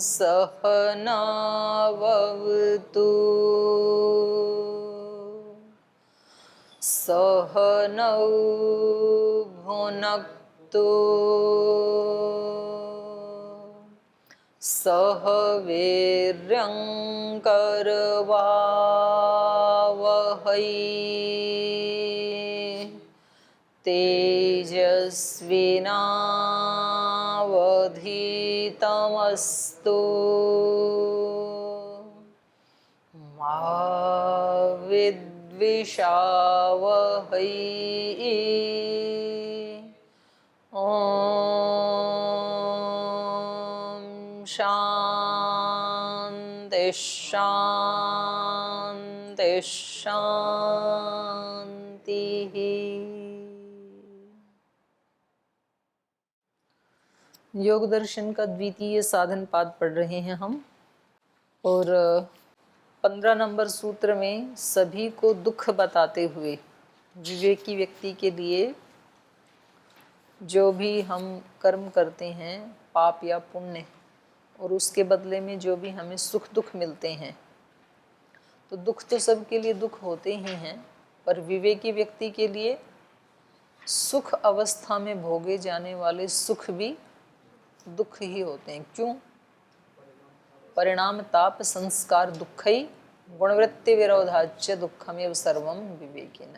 सहनावतु सहनौ भुनक्तु सह वीर्यङ्करवावहै तेजस्विनावधीतमस्तु मा विद्विषावहै। ॐ शान्ति शान्ति शान्तिः। योग दर्शन का द्वितीय साधन पाद पढ़ रहे हैं हम, और 15 नंबर सूत्र में सभी को दुख बताते हुए विवेकी व्यक्ति के लिए जो भी हम कर्म करते हैं, पाप या पुण्य, और उसके बदले में जो भी हमें सुख दुख मिलते हैं, तो दुख तो सबके लिए दुख होते ही हैं, पर विवेकी व्यक्ति के लिए सुख अवस्था में भोगे जाने वाले सुख भी दुख ही होते हैं। क्यों? परिणाम ताप संस्कार दुखई गुणवृत्ति विरोधाच दुखमेव सर्वम विवेकिन।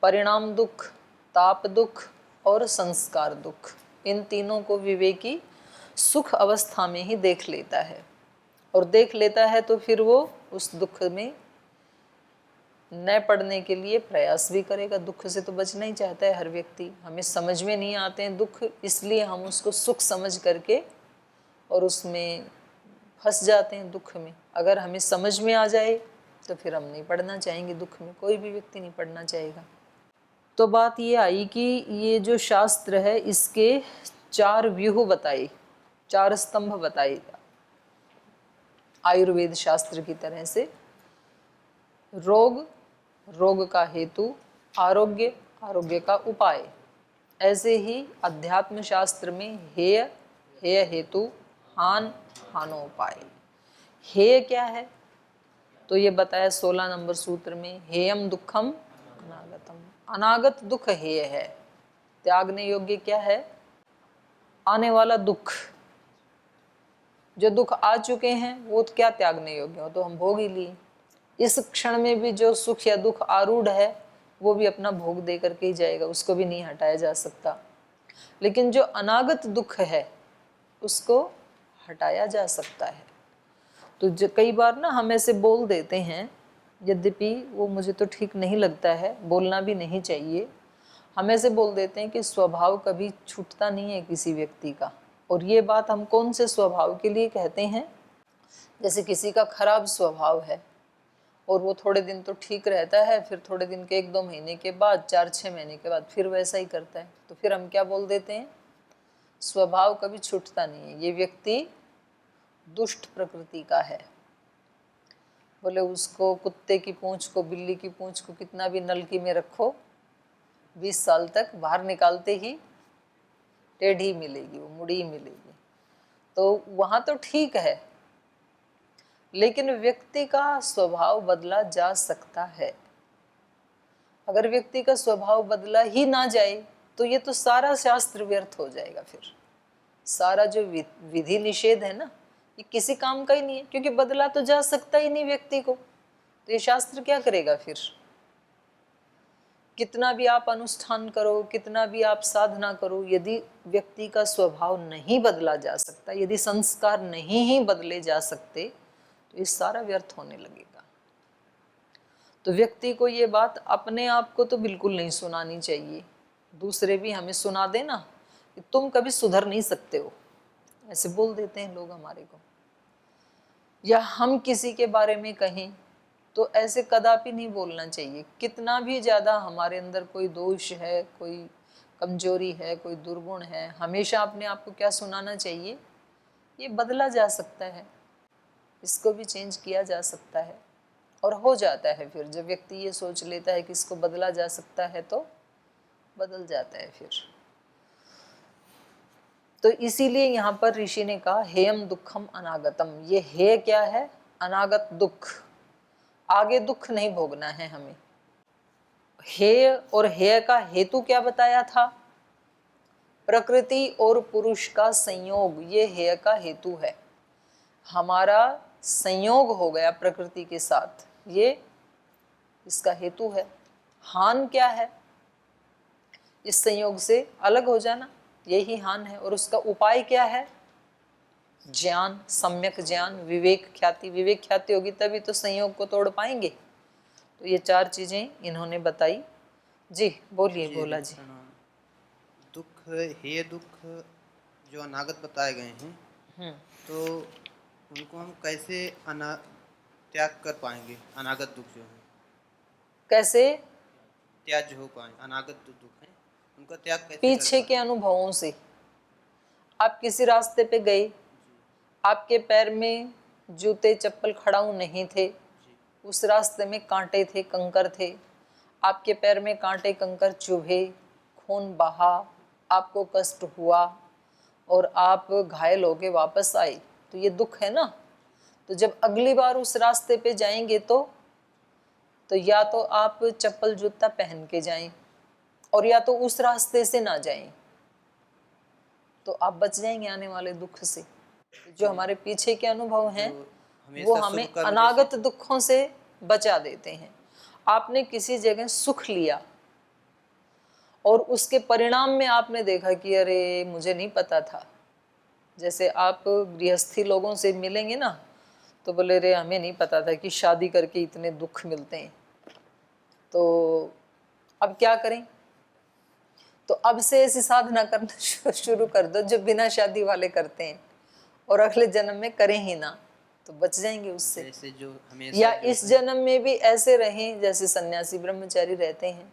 परिणाम दुख, ताप दुख और संस्कार दुख, इन तीनों को विवेकी सुख अवस्था में ही देख लेता है, और देख लेता है तो फिर वो उस दुख में न पड़ने के लिए प्रयास भी करेगा। दुख से तो बचना ही चाहता है हर व्यक्ति। हमें समझ में नहीं आते हैं दुख, इसलिए हम उसको सुख समझ करके और उसमें फंस जाते हैं दुख में। अगर हमें समझ में आ जाए तो फिर हम नहीं पड़ना चाहेंगे दुख में, कोई भी व्यक्ति नहीं पड़ना चाहेगा। तो बात ये आई कि ये जो शास्त्र है इसके 4 व्यूह बताए, 4 स्तंभ बताए आयुर्वेद शास्त्र की तरह से। रोग, रोग का हेतु, आरोग्य, आरोग्य का उपाय। ऐसे ही अध्यात्म शास्त्र में हेय, हेय हेतु, हान, हानोपाय। हेय क्या है तो ये बताया 16 नंबर सूत्र में, हेयम दुखम अनागतम। अनागत दुख हेय है। त्यागने योग्य क्या है? आने वाला दुख। जो दुख आ चुके हैं वो क्या त्यागने योग्य हो, तो हम भोग ही लिए। इस क्षण में भी जो सुख या दुख आरूढ़ है वो भी अपना भोग दे करके ही जाएगा, उसको भी नहीं हटाया जा सकता। लेकिन जो अनागत दुख है उसको हटाया जा सकता है। तो कई बार ना हम ऐसे बोल देते हैं, यद्यपि वो मुझे तो ठीक नहीं लगता है, बोलना भी नहीं चाहिए। हम ऐसे बोल देते हैं कि स्वभाव कभी छूटता नहीं है किसी व्यक्ति का। और ये बात हम कौन से स्वभाव के लिए कहते हैं? जैसे किसी का खराब स्वभाव है और वो थोड़े दिन तो ठीक रहता है, फिर थोड़े दिन के 1-2 महीने के बाद, 4-6 महीने के बाद फिर वैसा ही करता है, तो फिर हम क्या बोल देते हैं? स्वभाव कभी छूटता नहीं है, ये व्यक्ति दुष्ट प्रकृति का है। बोले उसको कुत्ते की पूंछ को, बिल्ली की पूंछ को कितना भी नलकी में रखो, 20 साल तक बाहर निकालते ही टेढ़ी मिलेगी, वो मुड़ी मिलेगी। तो वहाँ तो ठीक है, लेकिन व्यक्ति का स्वभाव बदला जा सकता है। अगर व्यक्ति का स्वभाव बदला ही ना जाए तो ये तो सारा शास्त्र व्यर्थ हो जाएगा। फिर सारा जो विधि निषेध है ना, ये किसी काम का ही नहीं है, क्योंकि बदला तो जा सकता ही नहीं व्यक्ति को। तो ये शास्त्र क्या करेगा फिर? कितना भी आप अनुष्ठान करो, कितना भी आप साधना करो, यदि व्यक्ति का स्वभाव नहीं बदला जा सकता, यदि संस्कार नहीं ही बदले जा सकते, तो ये सारा व्यर्थ होने लगेगा। तो व्यक्ति को ये बात अपने आप को तो बिल्कुल नहीं सुनानी चाहिए। दूसरे भी हमें सुना देना कि तुम कभी सुधर नहीं सकते हो, ऐसे बोल देते हैं लोग हमारे को। या हम किसी के बारे में कहें तो ऐसे कदापि नहीं बोलना चाहिए। कितना भी ज़्यादा हमारे अंदर कोई दोष है, कोई कमजोरी है, कोई दुर्गुण है, हमेशा अपने आप को क्या सुनाना चाहिए? ये बदला जा सकता है, इसको भी चेंज किया जा सकता है। और हो जाता है। फिर जब व्यक्ति ये सोच लेता है कि इसको बदला जा सकता है तो बदल जाता है। फिर तो इसीलिए यहाँ पर ऋषि ने कहा हेयम दुखम अनागतम। ये हेय क्या है? अनागत दुख, आगे दुख नहीं भोगना है हमें। हेय और हेय का हेतु क्या बताया था? प्रकृति और पुरुष का संयोग, ये हेय का हेतु है। हमारा संयोग हो गया प्रकृति के साथ, ये इसका हेतु है। हान क्या है? इस संयोग से अलग हो जाना, यही हान है। और उसका उपाय क्या है? ज्ञान, सम्यक ज्ञान, विवेक ख्याति। विवेक ख्याति होगी तभी तो संयोग को तोड़ पाएंगे। तो ये 4 चीजें इन्होंने बताई। जी बोलिए भोला जी। दुख, हे दुख जो अनागत बताए गए हैं, तो उनको हम कैसे त्याग कर पाएंगे? अनागत दुख जो है कैसे त्याज्य हो पाए? अनागत जो दुख है उनका त्याग कैसे कर पीछे के पाएंगे? अनुभवों से। आप किसी रास्ते पे गए, आपके पैर में जूते चप्पल खड़ाऊ नहीं थे, उस रास्ते में कांटे थे, कंकर थे, आपके पैर में कांटे कंकर चुभे, खून बहा, आपको कष्ट हुआ और आप घायल होके वापस आए, तो ये दुख है ना। तो जब अगली बार उस रास्ते पे जाएंगे तो या तो आप चप्पल जूता पहन के जाएं और या तो उस रास्ते से ना जाएं, तो आप बच जाएंगे आने वाले दुख से। जो हमारे पीछे के अनुभव हैं वो हमें अनागत दुखों से बचा देते हैं। आपने किसी जगह सुख लिया और उसके परिणाम में आपने देखा कि अरे मुझे नहीं पता था। जैसे आप गृहस्थी लोगों से मिलेंगे ना तो बोले रे हमें नहीं पता था कि शादी करके इतने दुख मिलते हैं, तो अब क्या करें? तो अब से ऐसी साधना करना शुरू कर दो जो बिना शादी वाले करते हैं और अगले जन्म में करें ही ना, तो बच जाएंगे उससे। जैसे जो हमेशा या इस जन्म में भी ऐसे रहें जैसे सन्यासी ब्रह्मचारी रहते हैं,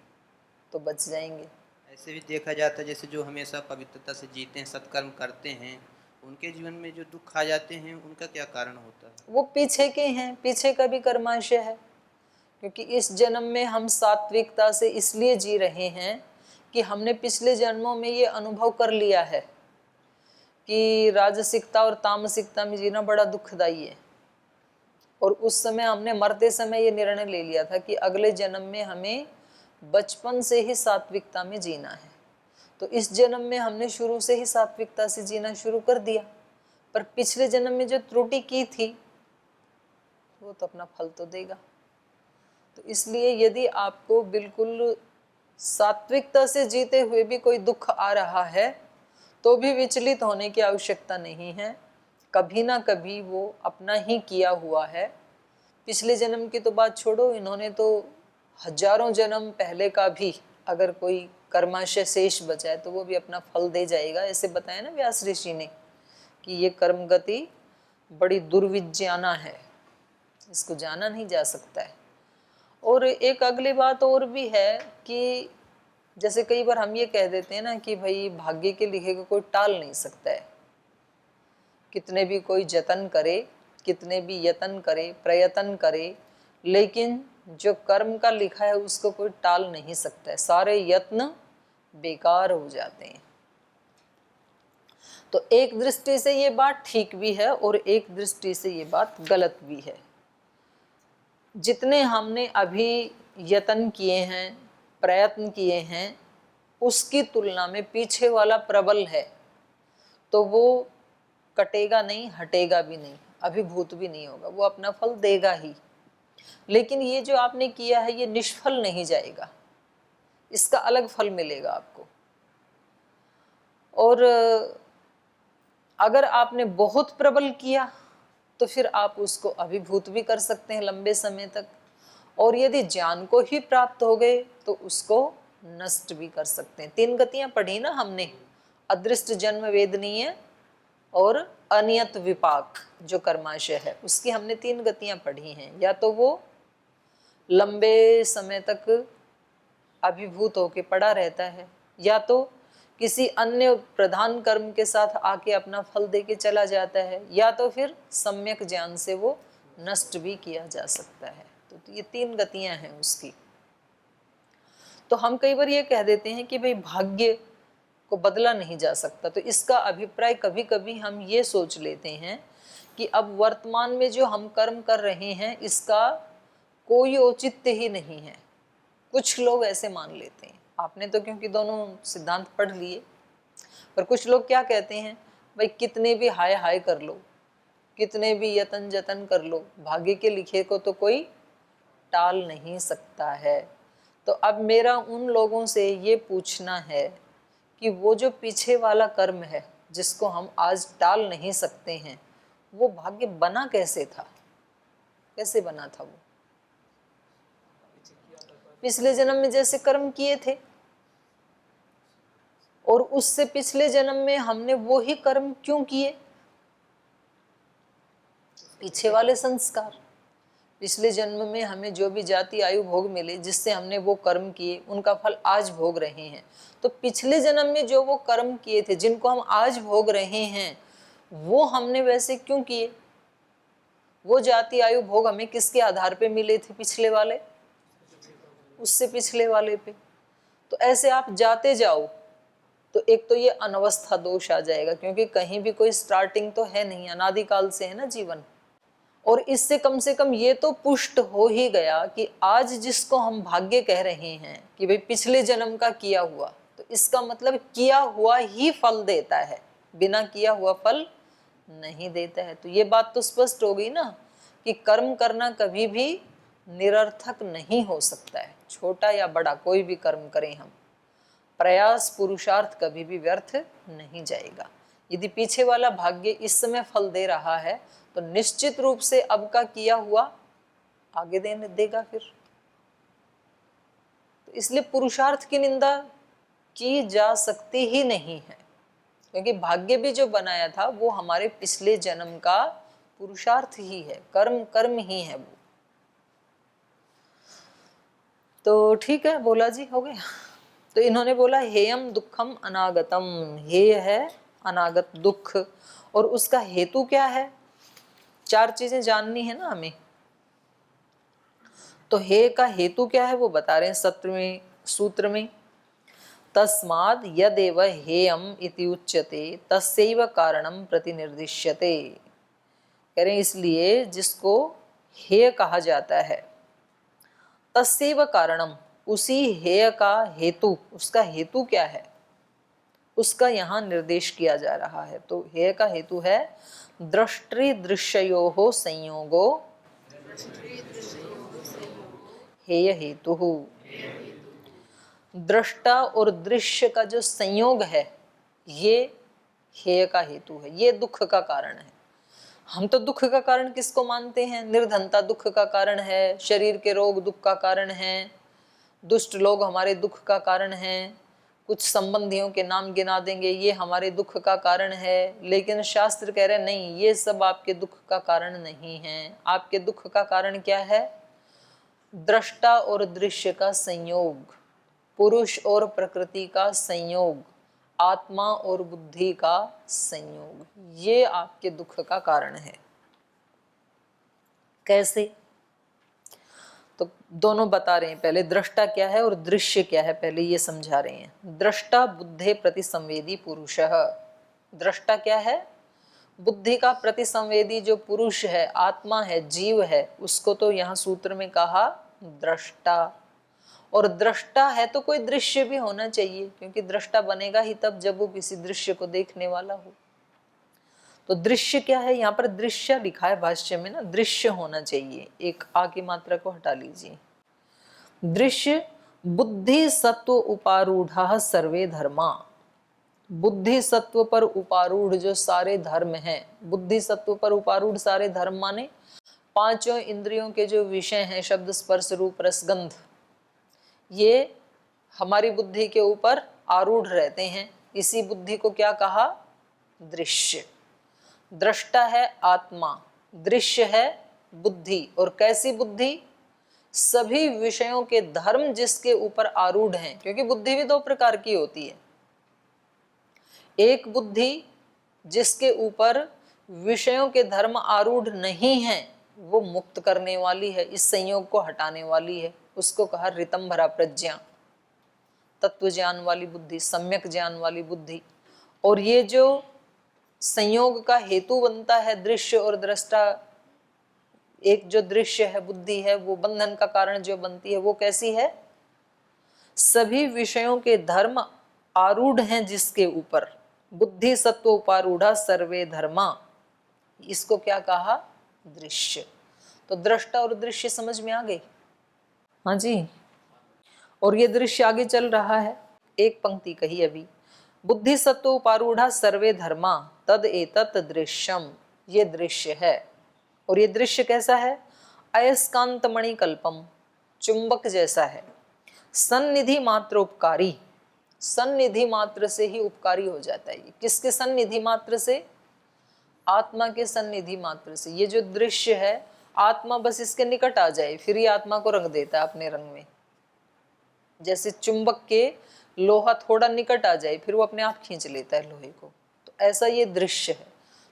तो बच जाएंगे। ऐसे भी देखा जाता है जैसे जो हमेशा पवित्रता से जीते हैं, सत्कर्म करते हैं, उनके जीवन में जो दुख आ जाते हैं उनका क्या कारण होता है? वो पीछे के हैं, पीछे का भी कर्माशय है। क्योंकि इस जन्म में हम सात्विकता से इसलिए जी रहे हैं कि हमने पिछले जन्मों में ये अनुभव कर लिया है कि राजसिकता और तामसिकता में जीना बड़ा दुखदाई है। और उस समय हमने मरते समय ये निर्णय ले लिया था कि अगले जन्म में हमें बचपन से ही सात्विकता में जीना है। तो इस जन्म में हमने शुरू से ही सात्विकता से जीना शुरू कर दिया, पर पिछले जन्म में जो त्रुटि की थी वो तो अपना फल तो देगा। तो इसलिए यदि आपको बिल्कुल सात्विकता से जीते हुए भी कोई दुख आ रहा है तो भी विचलित होने की आवश्यकता नहीं है। कभी ना कभी वो अपना ही किया हुआ है। पिछले जन्म की तो बात छोड़ो, इन्होंने तो हजारों जन्म पहले का भी अगर कोई कर्माशय शेष बचा है तो वो भी अपना फल दे जाएगा। ऐसे बताया ना व्यास ऋषि ने कि ये कर्म गति बड़ी दुर्विज्ञाना है, इसको जाना नहीं जा सकता है। और एक अगली बात और भी है कि जैसे कई बार हम ये कह देते हैं ना कि भाई भाग्य के लिखे को कोई टाल नहीं सकता है। कितने भी कोई जतन करे, कितने भी यतन करे, प्रयत्न करे, लेकिन जो कर्म का लिखा है उसको कोई टाल नहीं सकता है। सारे यत्न बेकार हो जाते हैं। तो एक दृष्टि से ये बात ठीक भी है और एक दृष्टि से ये बात गलत भी है। जितने हमने अभी यत्न किए हैं, प्रयत्न किए हैं, उसकी तुलना में पीछे वाला प्रबल है, तो वो कटेगा नहीं, हटेगा भी नहीं, अभिभूत भी नहीं होगा, वो अपना फल देगा ही। लेकिन ये जो आपने किया है ये निष्फल नहीं जाएगा, इसका अलग फल मिलेगा आपको। और अगर आपने बहुत प्रबल किया तो फिर आप उसको अभिभूत भी कर सकते हैं लंबे समय तक, और यदि ज्ञान को ही प्राप्त हो गए तो उसको नष्ट भी कर सकते हैं। 3 गतियां पढ़ी ना हमने, अदृष्ट जन्म वेदनीय और अनियत विपाक जो कर्माशय है उसकी हमने 3 गतियां पढ़ी हैं। या तो वो लंबे समय तक अभिभूत होके पड़ा रहता है, या तो किसी अन्य प्रधान कर्म के साथ आके अपना फल दे के चला जाता है, या तो फिर सम्यक ज्ञान से वो नष्ट भी किया जा सकता है। तो ये 3 गतियां हैं उसकी। तो हम कई बार ये कह देते हैं कि भाई भाग्य को बदला नहीं जा सकता। तो इसका अभिप्राय कभी कभी हम ये सोच लेते हैं कि अब वर्तमान में जो हम कर्म कर रहे हैं इसका कोई औचित्य ही नहीं है। कुछ लोग ऐसे मान लेते हैं। आपने तो क्योंकि दोनों सिद्धांत पढ़ लिए, पर कुछ लोग क्या कहते हैं, भाई कितने भी हाय हाय कर लो, कितने भी यतन जतन कर लो, भाग्य के लिखे को तो कोई टाल नहीं सकता है। तो अब मेरा उन लोगों से ये पूछना है कि वो जो पीछे वाला कर्म है जिसको हम आज टाल नहीं सकते हैं, वो भाग्य बना कैसे था? कैसे बना था? वो पिछले जन्म में जैसे कर्म किए थे और उससे पिछले जन्म में हमने वो ही कर्म क्यों किए? पीछे वाले संस्कार, पिछले जन्म में हमें जो भी जाति आयु भोग मिले जिससे हमने वो कर्म किए, उनका फल आज भोग रहे हैं। तो पिछले जन्म में जो वो कर्म किए थे जिनको हम आज भोग रहे हैं, वो हमने वैसे क्यों किए? वो जाति आयु भोग हमें किसके आधार पे मिले थे? पिछले वाले, उससे पिछले वाले पे। तो ऐसे आप जाते जाओ तो एक तो ये अनवस्था दोष आ जाएगा, क्योंकि कहीं भी कोई स्टार्टिंग तो है नहीं, अनादिकाल से है ना जीवन। और इससे कम से कम ये तो पुष्ट हो ही गया कि आज जिसको हम भाग्य कह रहे हैं कि भाई पिछले जन्म का किया हुआ, तो इसका मतलब किया हुआ ही फल देता है, बिना किया हुआ फल नहीं देता है। तो ये बात तो स्पष्ट हो गई ना कि कर्म करना कभी भी निरर्थक नहीं हो सकता है। छोटा या बड़ा कोई भी कर्म करें हम, प्रयास पुरुषार्थ कभी भी व्यर्थ नहीं जाएगा। यदि पीछे वाला भाग्य इस समय फल दे रहा है तो निश्चित रूप से अब का किया हुआ आगे देने देगा फिर। तो इसलिए पुरुषार्थ की निंदा की जा सकती ही नहीं है, क्योंकि भाग्य भी जो बनाया था वो हमारे पिछले जन्म का पुरुषार्थ ही है, कर्म कर्म ही है वो। तो ठीक है, बोला जी, हो गया। तो इन्होंने बोला हेयम दुखम अनागतम, हेय है अनागत दुख, और उसका हेतु क्या है? चार चीजें जाननी है ना हमें। तो हे का हेतु क्या है वो बता रहे हैं 17वें सूत्र में। तस्माद् यदेव हेयम इति उच्यते तस्यैव कारणम प्रतिनिर्दिश्यते। कह रहे हैं इसलिए जिसको हेय कहा जाता है, तस्यैव कारणम, उसी हेय का हेतु, उसका हेतु क्या है उसका यहाँ निर्देश किया जा रहा है। तो हेय का हेतु है दृष्टि दृश्ययोः संयोगो हेय हेतु। दृष्टा और दृश्य का जो संयोग है ये हेय का हेतु है, ये दुख का कारण है। हम तो दुख का कारण किसको मानते हैं? निर्धनता दुख का कारण है, शरीर के रोग दुख का कारण है, दुष्ट लोग हमारे दुख का कारण हैं, कुछ संबंधियों के नाम गिना देंगे ये हमारे दुख का कारण है। लेकिन शास्त्र कह रहे नहीं, ये सब आपके दुख का कारण नहीं है। आपके दुख का कारण क्या है? दृष्टा और दृश्य का संयोग, पुरुष और प्रकृति का संयोग, आत्मा और बुद्धि का संयोग, ये आपके दुख का कारण है। कैसे? तो दोनों बता रहे हैं। पहले दृष्टा क्या है और दृश्य क्या है, पहले ये समझा रहे हैं। दृष्टा बुद्धे प्रति संवेदी पुरुषः। दृष्टा क्या है? बुद्धि का प्रति संवेदी जो पुरुष है, आत्मा है, जीव है, उसको तो यहाँ सूत्र में कहा दृष्टा। और दृष्टा है तो कोई दृश्य भी होना चाहिए, क्योंकि दृष्टा बनेगा ही तब जब वो किसी दृश्य को देखने वाला हो। तो दृश्य क्या है? यहाँ पर दृश्य लिखा है भाष्य में ना, दृश्य होना चाहिए। एक आ की मात्रा को हटा लीजिए। दृश्य बुद्धि सत्व उपारूढ़ सर्वे धर्मा। बुद्धि सत्व पर उपारूढ़ जो सारे धर्म हैं, बुद्धि सत्व पर उपारूढ़ सारे धर्म माने पांचों इंद्रियों के जो विषय हैं, शब्द स्पर्श रूप रस गंध, ये हमारी बुद्धि के ऊपर आरूढ़ रहते हैं। इसी बुद्धि को क्या कहा? दृश्य। दृष्टा है आत्मा, दृश्य है बुद्धि। और कैसी बुद्धि? सभी विषयों के धर्म जिसके ऊपर आरूढ़ हैं, क्योंकि बुद्धि भी दो प्रकार की होती है। एक बुद्धि जिसके ऊपर विषयों के धर्म आरूढ़ नहीं है, वो मुक्त करने वाली है, इस संयोग को हटाने वाली है, उसको कहा ऋतंभरा प्रज्ञा। तत्व ज्ञान वाली बुद्धि, सम्यक ज्ञान वाली बुद्धि। और ये जो संयोग का हेतु बनता है दृश्य और दृष्टा, एक जो दृश्य है बुद्धि है, वो बंधन का कारण जो बनती है वो कैसी है? सभी विषयों के धर्म आरूढ़ हैं जिसके ऊपर, बुद्धि सत्व उपारूढ़ा सर्वे धर्मा, इसको क्या कहा? दृश्य। तो दृष्टा और दृश्य समझ में आ गई? हाँ जी। और ये दृश्य आगे चल रहा है, एक पंक्ति कही अभी, बुद्धि सत्व उपारूढ़ा सर्वे धर्मा तद एतत् दृश्यम, ये दृश्य है। और ये दृश्य कैसा है? अयस्कांत मणि कल्पम, चुंबक जैसा है, सन्निधि मात्र उपकारी, सन्निधि मात्र से ही उपकारी हो जाता है। ये किसके सन्निधि मात्र से? आत्मा के सन्निधि मात्र से। ये जो दृश्य है, आत्मा बस इसके निकट आ जाए फिर ये आत्मा को रंग देता है अपने रंग में। जैसे चुंबक के लोहा थोड़ा निकट आ जाए फिर वो अपने आप खींच लेता है लोहे को, तो ऐसा ये दृश्य है।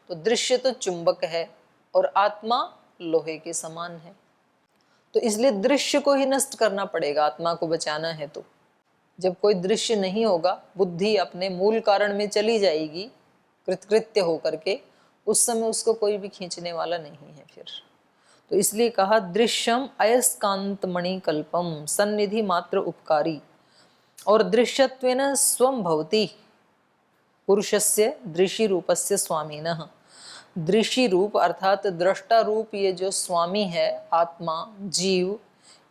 तो दृश्य तो चुंबक है और आत्मा लोहे के समान है। तो इसलिए दृश्य को ही नष्ट करना पड़ेगा आत्मा को बचाना है। तो जब कोई दृश्य नहीं होगा, बुद्धि अपने मूल कारण में चली जाएगी कृतकृत्य होकर के, उस समय उसको कोई भी खींचने वाला नहीं है फिर। तो इसलिए कहा दृश्यम अयस्कांत मणि कल्पम सन्निधि मात्र उपकारी। और दृश्यत्वेन स्वं भवति पुरुषस्य दृश्य रूपस्य स्वामिनः, दृश्य रूप अर्थात दृष्टा रूप ये जो स्वामी है आत्मा जीव,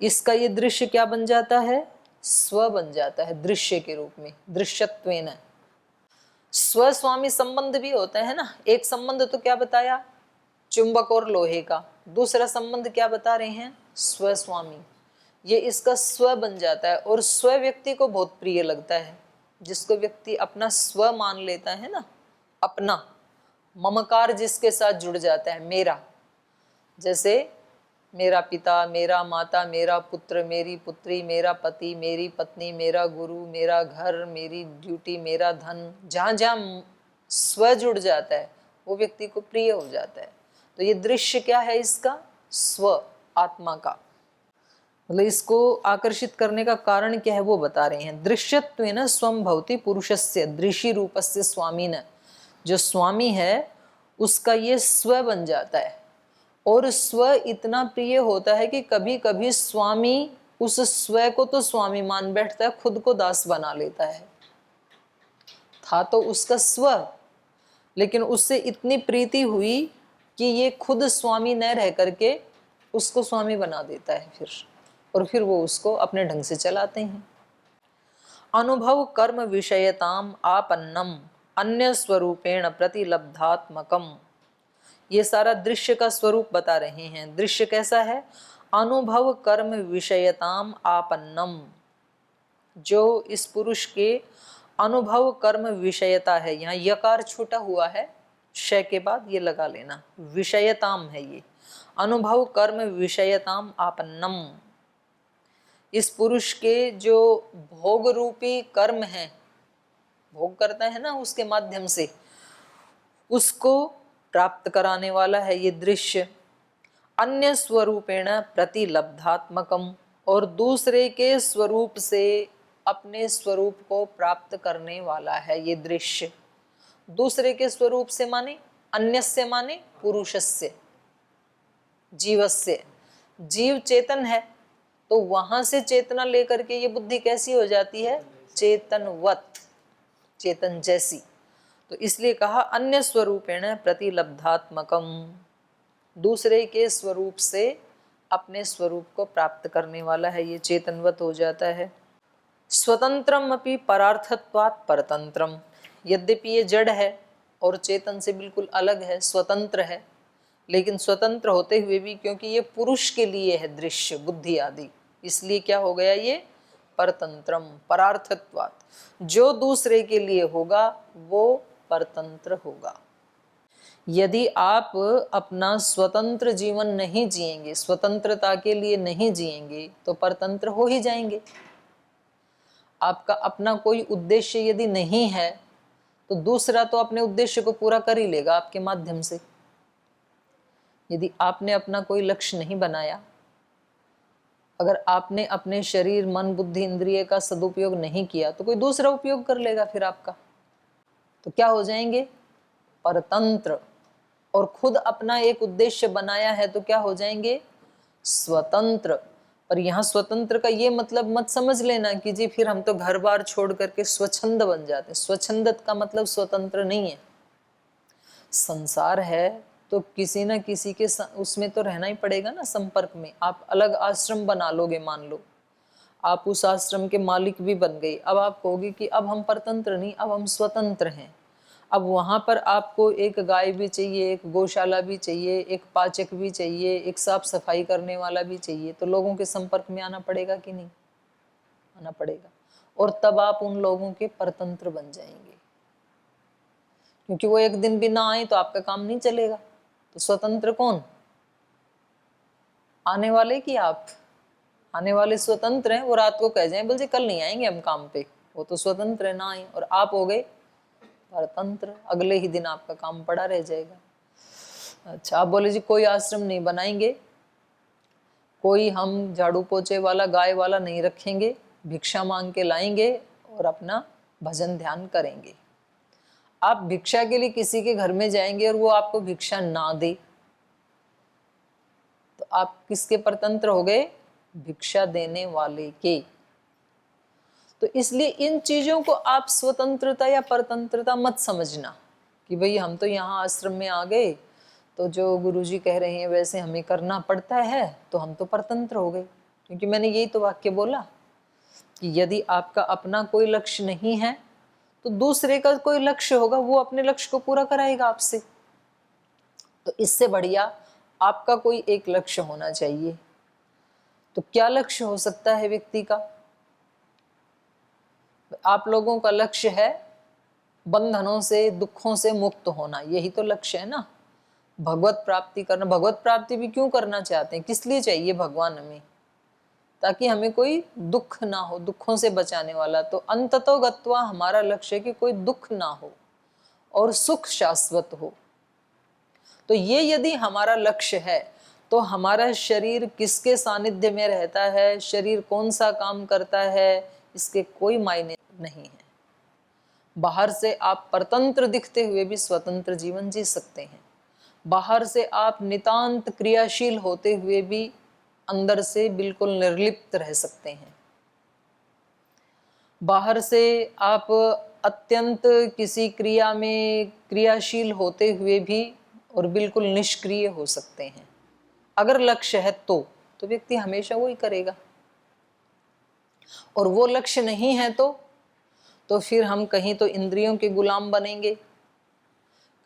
इसका ये दृश्य क्या बन जाता है? स्व बन जाता है दृश्य के रूप में। दृश्यत्वेन स्व स्वामी संबंध भी होता है ना। एक संबंध तो क्या बताया? चुंबक और लोहे का। दूसरा संबंध क्या बता रहे हैं? स्व स्वामी। ये इसका स्व बन जाता है और स्व व्यक्ति को बहुत प्रिय लगता है। जिसको व्यक्ति अपना स्व मान लेता है ना, अपना ममकार जिसके साथ जुड़ जाता है, मेरा, जैसे मेरा पिता, मेरा माता, मेरा पुत्र, मेरी पुत्री, मेरा पति, मेरी पत्नी, मेरा गुरु, मेरा घर, मेरी ड्यूटी, मेरा धन, जहाँ जहाँ स्व जुड़ जाता है वो व्यक्ति को प्रिय हो जाता है। तो ये दृश्य क्या है? इसका स्व, आत्मा का। मतलब इसको आकर्षित करने का कारण क्या है वो बता रहे हैं। दृश्यत्वेन स्वं भवति पुरुषस्य दृश्य रूपस्य स्वामिन, जो स्वामी है उसका ये स्व बन जाता है। और स्व इतना प्रिय होता है कि कभी कभी स्वामी उस स्व को तो स्वामी मान बैठता है, खुद को दास बना लेता है। था तो उसका स्व, लेकिन उससे इतनी प्रीति हुई कि ये खुद स्वामी न रह करके उसको स्वामी बना देता है फिर, और फिर वो उसको अपने ढंग से चलाते हैं। अनुभव कर्म विषयताम आपन्नम अन्य स्वरूपेण प्रतिलब्धात्मकम, ये सारा दृश्य का स्वरूप बता रहे हैं। दृश्य कैसा है? अनुभव कर्म विषयताम आपन्नम, जो इस पुरुष के अनुभव कर्म विषयता है। यहाँ यकार छूटा हुआ है, श के बाद ये लगा लेना, विषयताम है ये, अनुभव कर्म विषयताम आपन्नम। इस पुरुष के जो भोग रूपी कर्म है, भोग करता है ना उसके माध्यम से, उसको प्राप्त कराने वाला है ये दृश्य। अन्य स्वरूपेण प्रतिलब्धात्मकम, और दूसरे के स्वरूप से अपने स्वरूप को प्राप्त करने वाला है ये दृश्य। दूसरे के स्वरूप से माने अन्यस्य माने पुरुषस्य, जीवस्य। जीव चेतन है तो वहां से चेतना लेकर के ये बुद्धि कैसी हो जाती है? चेतनवत, चेतन जैसी। तो इसलिए कहा अन्य स्वरूपेण प्रतिलब्धात्मकम, दूसरे के स्वरूप से अपने स्वरूप को प्राप्त करने वाला है, ये चेतनवत हो जाता है। स्वतंत्रम अपि परार्थत्वात् परतंत्रम, यद्यपि ये जड़ है और चेतन से बिल्कुल अलग है, स्वतंत्र है, लेकिन स्वतंत्र होते हुए भी क्योंकि ये पुरुष के लिए है दृश्य बुद्धि आदि, इसलिए क्या हो गया ये? परतंत्रम, परार्थत्वात्, जो दूसरे के लिए होगा वो परतंत्र होगा। यदि आप अपना स्वतंत्र जीवन नहीं जिएंगे, स्वतंत्रता के लिए नहीं जिएंगे, तो परतंत्र हो ही जाएंगे। आपका अपना कोई उद्देश्य यदि नहीं है तो दूसरा तो अपने उद्देश्य को पूरा कर ही लेगा आपके माध्यम से। यदि आपने अपना कोई लक्ष्य नहीं बनाया अगर आपने अपने शरीर, मन, बुद्धि, इंद्रिय का सदुपयोग नहीं किया तो कोई दूसरा उपयोग कर लेगा फिर आपका। तो क्या हो जाएंगे? परतंत्र। और खुद अपना एक उद्देश्य बनाया है तो क्या हो जाएंगे? स्वतंत्र। पर यहाँ स्वतंत्र का ये मतलब मत समझ लेना कि जी फिर हम तो घर बार छोड़ करके स्वच्छंद बन जाते हैं। स्वच्छंदत का मतलब स्वतंत्र नहीं है। संसार है तो किसी न किसी के उसमें तो रहना ही पड़ेगा ना, संपर्क में। आप अलग आश्रम बना लोगे, मान लो आप उस आश्रम के मालिक भी बन गए, अब आप कहोगे कि अब हम परतंत्र नहीं, अब हम स्वतंत्र हैं। अब वहां पर आपको एक गाय भी चाहिए, एक गौशाला भी चाहिए, एक पाचक भी चाहिए, एक साफ सफाई करने वाला भी चाहिए, तो लोगों के संपर्क में आना पड़ेगा कि नहीं? आना पड़ेगा। और तब आप उन लोगों के परतंत्र बन जाएंगे, क्योंकि वो एक दिन भी ना आए तो आपका काम नहीं चलेगा। तो स्वतंत्र कौन? आने वाले कि आप? आने वाले स्वतंत्र हैं, वो रात को कह जाए बोल जी कल नहीं आएंगे हम काम पे, वो तो स्वतंत्र है ना आए। और आप हो गए परतंत्र, अगले ही दिन आपका काम पड़ा रह जाएगा। अच्छा, आप बोले जी कोई आश्रम नहीं बनाएंगे, कोई हम झाड़ू पोछे वाला, गाय वाला नहीं रखेंगे, भिक्षा मांग के लाएंगे और अपना भजन ध्यान करेंगे। आप भिक्षा के लिए किसी के घर में जाएंगे और वो आपको भिक्षा ना दे तो आप किसके परतंत्र हो गए? भिक्षा देने वाले के। तो इसलिए इन चीजों को आप स्वतंत्रता या परतंत्रता मत समझना कि भाई हम तो यहाँ आश्रम में आ गए तो जो गुरुजी कह रहे हैं वैसे हमें करना पड़ता है तो हम तो परतंत्र हो गए। क्योंकि मैंने यही तो वाक्य बोला कि यदि आपका अपना कोई लक्ष्य नहीं है तो दूसरे का कोई लक्ष्य होगा, वो अपने लक्ष्य को पूरा कराएगा आपसे। तो इससे बढ़िया आपका कोई एक लक्ष्य होना चाहिए। तो क्या लक्ष्य हो सकता है व्यक्ति का? आप लोगों का लक्ष्य है बंधनों से, दुखों से मुक्त होना, यही तो लक्ष्य है ना, भगवत प्राप्ति करना। भगवत प्राप्ति भी क्यों करना चाहते हैं, किस लिए चाहिए भगवान हमें? ताकि हमें कोई दुख ना हो, दुखों से बचाने वाला। तो अंततो गत्वा हमारा लक्ष्य है कि कोई दुख ना हो और सुख शाश्वत हो। तो ये यदि हमारा लक्ष्य है तो हमारा शरीर किसके सानिध्य में रहता है, शरीर कौन सा काम करता है, इसके कोई मायने नहीं है। बाहर से आप परतंत्र दिखते हुए भी स्वतंत्र जीवन जी सकते हैं। बाहर से आप नितांत क्रियाशील होते हुए भी अंदर से बिल्कुल निर्लिप्त रह सकते हैं। बाहर से आप अत्यंत किसी क्रिया में क्रियाशील होते हुए भी और बिल्कुल निष्क्रिय हो सकते हैं। अगर लक्ष्य है तो व्यक्ति हमेशा वो ही करेगा। और वो लक्ष्य नहीं है तो फिर हम कहीं तो इंद्रियों के गुलाम बनेंगे,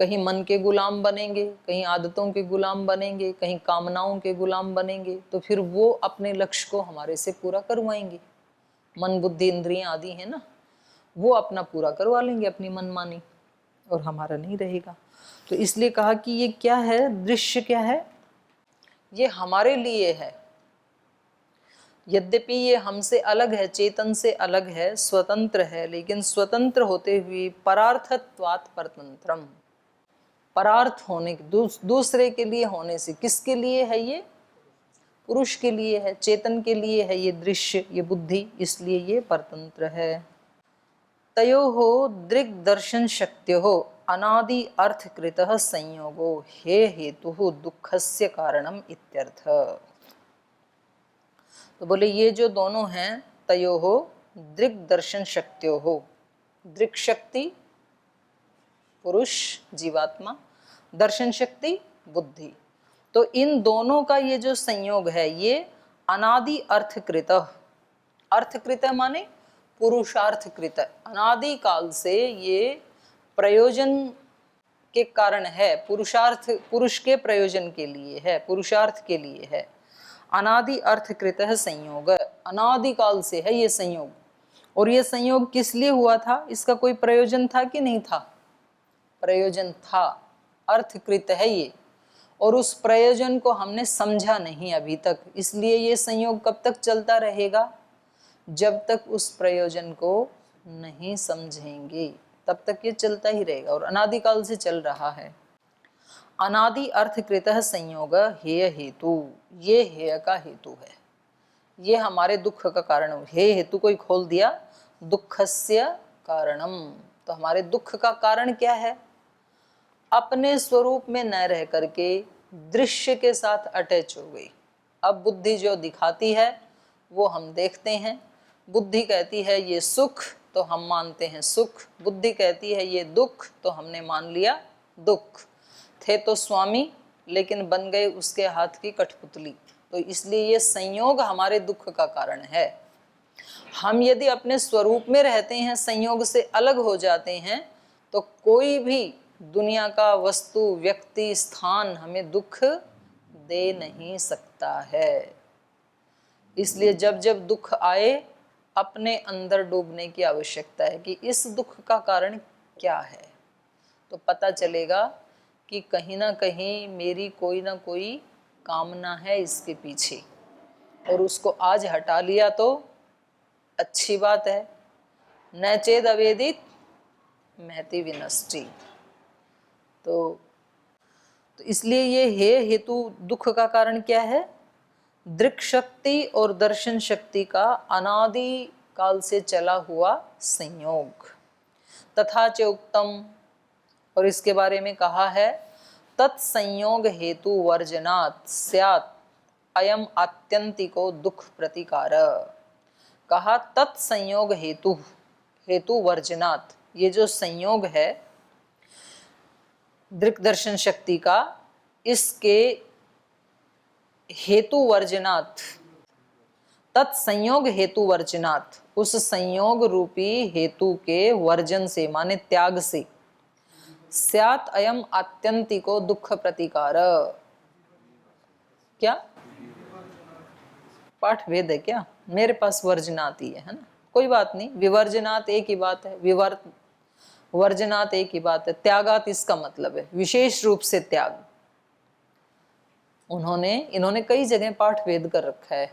कहीं मन के गुलाम बनेंगे, कहीं आदतों के गुलाम बनेंगे, कहीं कामनाओं के गुलाम बनेंगे। तो फिर वो अपने लक्ष्य को हमारे से पूरा करवाएंगे। मन बुद्धि इंद्रियां आदि है ना, वो अपना पूरा करवा लेंगे अपनी मनमानी, और हमारा नहीं रहेगा। तो इसलिए कहा कि ये क्या है, दृश्य क्या है, ये हमारे लिए है। यद्यपि ये हमसे अलग है, चेतन से अलग है, स्वतंत्र है, लेकिन स्वतंत्र होते हुए परार्थत्वात् परतंत्रम, परार्थ होने दूसरे के लिए होने से। किसके लिए है ये? पुरुष के लिए है, चेतन के लिए है ये दृश्य, ये बुद्धि, इसलिए ये परतंत्र है। तयोः दृग्दर्शन शक्त्योः अनादि अर्थकृतः संयोगो हे हेतुः दुःखस्य कारणम इत्यर्थ। तो बोले ये जो दोनों हैं, तयोः दृग्दर्शन शक्त्योः, दृक् शक्ति पुरुष जीवात्मा, दर्शन शक्ति बुद्धि, तो इन दोनों का ये जो संयोग है ये अनादि अर्थकृत, अर्थकृत माने पुरुषार्थकृत, अनादि काल से ये प्रयोजन के कारण है, पुरुषार्थ, पुरुष के प्रयोजन के लिए है, पुरुषार्थ के लिए है। अनादि अर्थकृत है संयोग, अनादि काल से है ये संयोग। और ये संयोग किस लिए हुआ था, इसका कोई प्रयोजन था कि नहीं था? प्रयोजन था, अर्थकृत है ये, और उस प्रयोजन को हमने समझा नहीं अभी तक। इसलिए ये संयोग कब तक चलता रहेगा? जब तक उस प्रयोजन को नहीं समझेंगे तब तक ये चलता ही रहेगा, और अनादिकाल से चल रहा है। अनादि अर्थकृत संयोग हेय हेतु, ये हेय का हेतु है। ये हमारे दुख का कारण। हे हेतु को ही खोल दिया, दुखस्य कारणम। तो हमारे दुख का कारण क्या है? अपने स्वरूप में न रह करके दृश्य के साथ अटैच हो गई। अब बुद्धि जो दिखाती है वो हम देखते हैं। बुद्धि कहती है ये सुख, तो हम मानते हैं सुख। बुद्धि कहती है ये दुख, तो हमने मान लिया दुख। थे तो स्वामी, लेकिन बन गए उसके हाथ की कठपुतली। तो इसलिए ये संयोग हमारे दुख का कारण है। हम यदि अपने स्वरूप में रहते हैं, संयोग से अलग हो जाते हैं, तो कोई भी दुनिया का वस्तु, व्यक्ति, स्थान हमें दुख दे नहीं सकता है। इसलिए जब जब दुख आए, अपने अंदर डूबने की आवश्यकता है कि इस दुख का कारण क्या है। तो पता चलेगा कि कहीं ना कहीं मेरी कोई ना कोई कामना है इसके पीछे, और उसको आज हटा लिया तो अच्छी बात है। न चेद अवेदित महति विनष्टि। तो इसलिए ये हे हेतु दुख का कारण क्या है? दृक् शक्ति और दर्शन शक्ति का अनादि काल से चला हुआ संयोग। तथा च उक्तम, और इसके बारे में कहा है, तत्संयोग हेतु वर्जनात् स्यात् अयम आत्यंतिको दुख प्रतिकार। कहा तत्संयोग हेतु वर्जनात्, ये जो संयोग है दृक् दर्शन शक्ति का, इसके हेतु वर्जनात्, तत्संयोग हेतु वर्जनात्, उस संयोग रूपी हेतु के वर्जन से माने त्याग से, स्यात् अयम आत्यंतिको दुख प्रतिकार। क्या पाठ भेद है क्या? मेरे पास वर्जनात् ही है ना, कोई बात नहीं। विवर्जनात् एक ही बात है, वर्जनात् एक ही बात है। त्यागात इसका मतलब है विशेष रूप से त्याग। इन्होंने कई जगह पाठ भेद कर रखा है।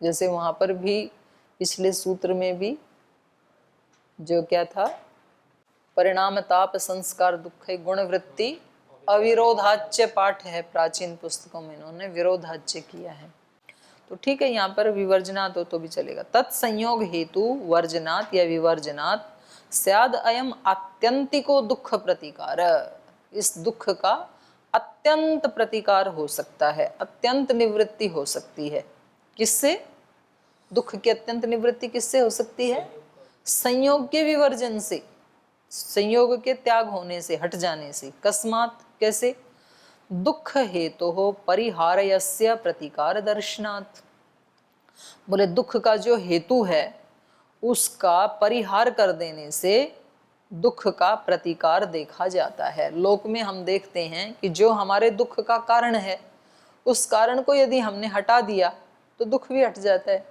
जैसे वहां पर भी पिछले सूत्र में भी जो क्या था, परिणाम ताप संस्कार दुख गुणवृत्ति अविरोधाच्य पाठ है। प्राचीन पुस्तकों में इन्होंने विरोधाच्य किया है। तो ठीक है, यहाँ पर विवर्जनात् हो तो भी चलेगा। तत्संयोग हेतु वर्जनात् या विवर्जनात् स्याद अयम आत्यंतिको दुख प्रतिकार। इस दुख का अत्यंत प्रतिकार हो सकता है, अत्यंत निवृत्ति हो सकती है। किससे? दुख की अत्यंत निवृत्ति किससे हो सकती है? संयोग के विवर्जन से, संयोग के त्याग होने से, हट जाने से। कस्मात्, कैसे? दुख हेतु हो परिहारयस्य प्रतिकार दर्शनात्। बोले दुख का जो हेतु है उसका परिहार कर देने से दुख का प्रतिकार देखा जाता है। लोक में हम देखते हैं कि जो हमारे दुख का कारण है, उस कारण को यदि हमने हटा दिया तो दुख भी हट जाता है।